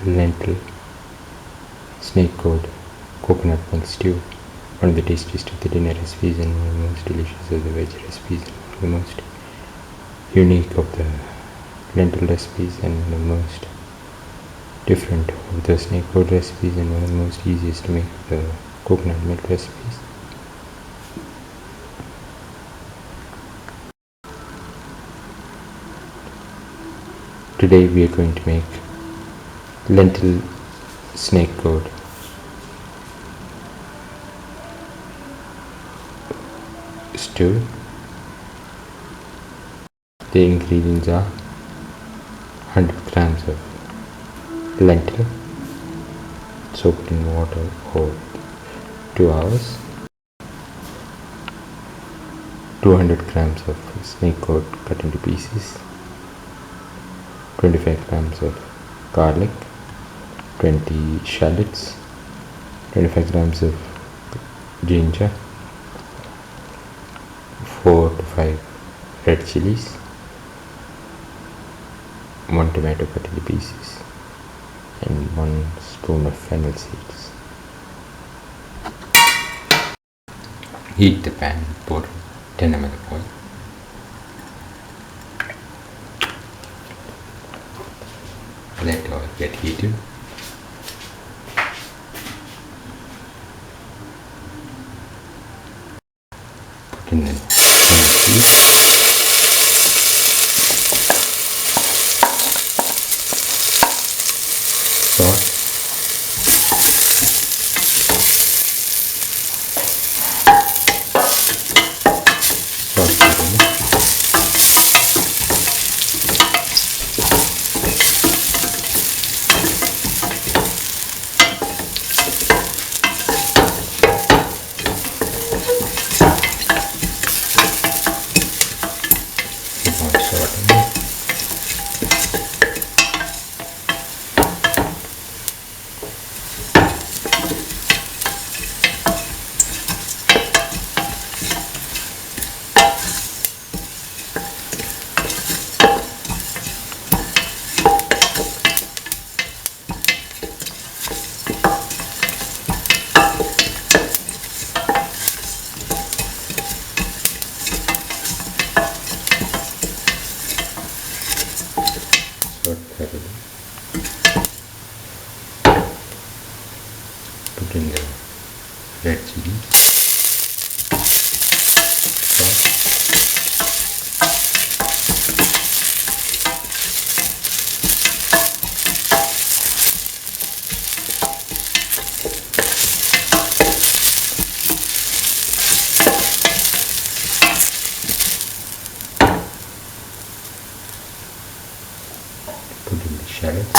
lentil snake gourd coconut milk stew, one of the tastiest of the dinner recipes and one of the most delicious of the veg recipes, and one of the most unique of the lentil recipes, and one of the most different of the snake gourd recipes, and one of the most easiest to make of the coconut milk recipes. Today we are going to make lentil snake gourd stew. The ingredients are 100 grams of lentil soaked in water for 2 hours, 200 grams of snake gourd cut into pieces, 25 grams of garlic, 20 shallots, 25 grams of ginger, 4 to 5 red chillies, 1 tomato cut into pieces, and 1 spoon of fennel seeds. Heat the pan and pour 10 ml of oil. Let the oil get heated. Put in the lentil, salt, put in the red chili, put in the shallots,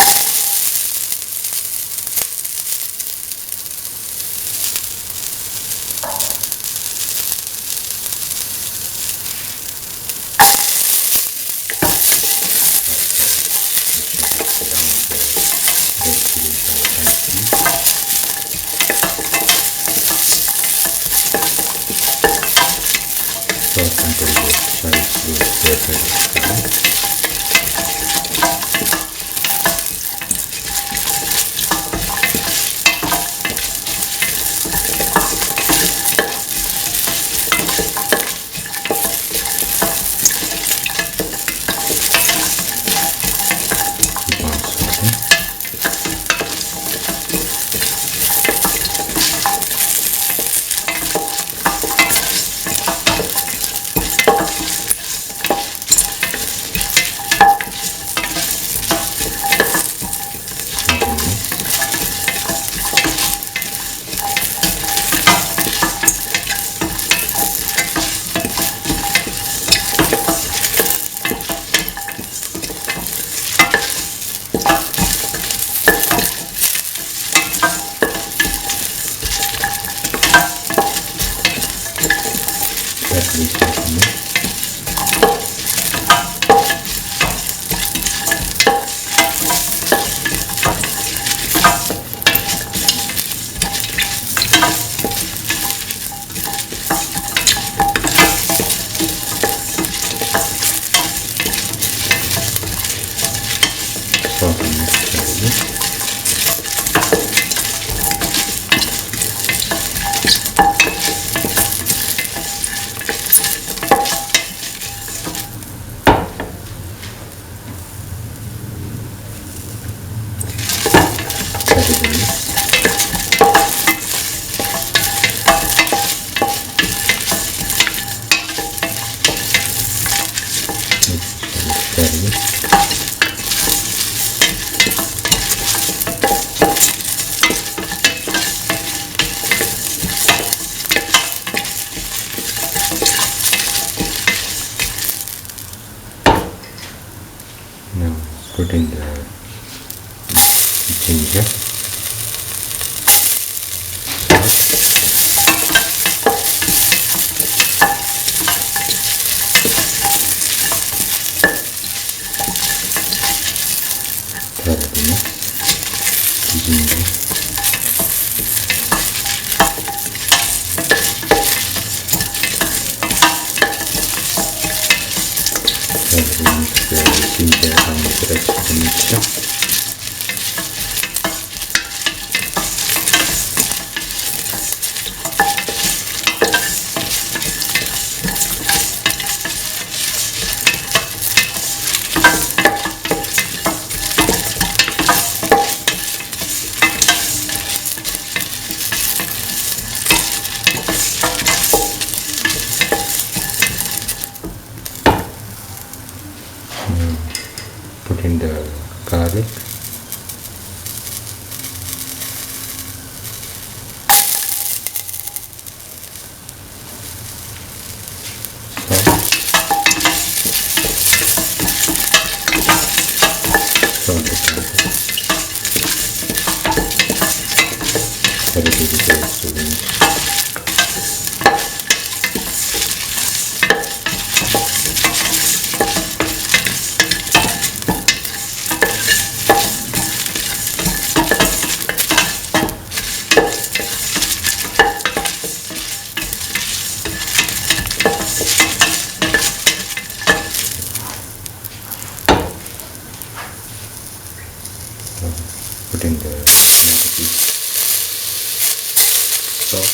until the shallots will get curry. Now put in the ginger, thoroughly mix ginger, thoroughly mix the ginger and the rest of the mixture. Put in the garlic, salt, ready to be roasted. Put in the salt,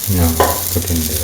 now put in the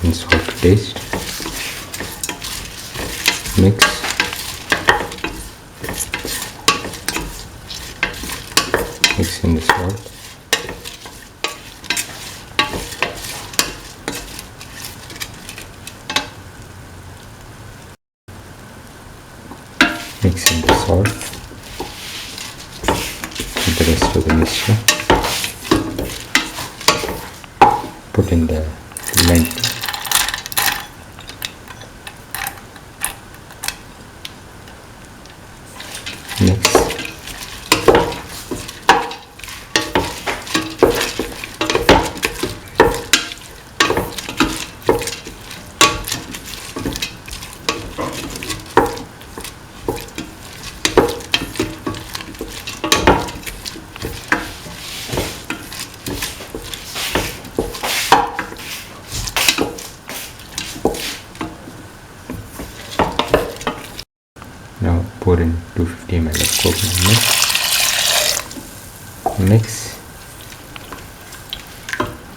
and salt to taste. Mix. Mix in the salt. Mix in the salt. the rest of the mixture. Put in the lentil. Mix. Now pour in 250 ml of coconut milk.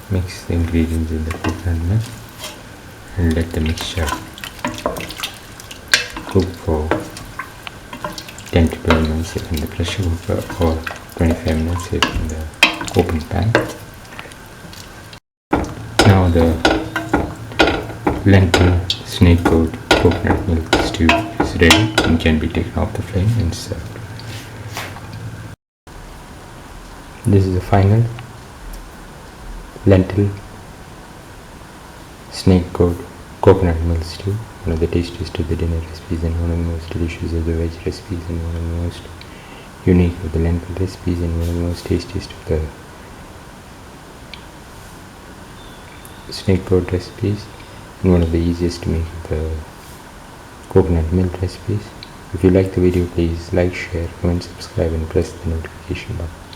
Mix the ingredients in the coconut milk and let the mixture cook for 10 to 12 minutes in the pressure cooker or 25 minutes in the open pan. Now the lentil snake gourd coconut milk stew is ready and can be taken off the flame and served. This is the final lentil snake gourd coconut milk stew, one of the tastiest of the dinner recipes and one of the most delicious of the veg recipes and one of the most unique of the lentil recipes and one of the most tastiest of the snake gourd recipes and one of the easiest to make of the coconut milk recipes. If you like the video, please like, share, comment, subscribe and press the notification button.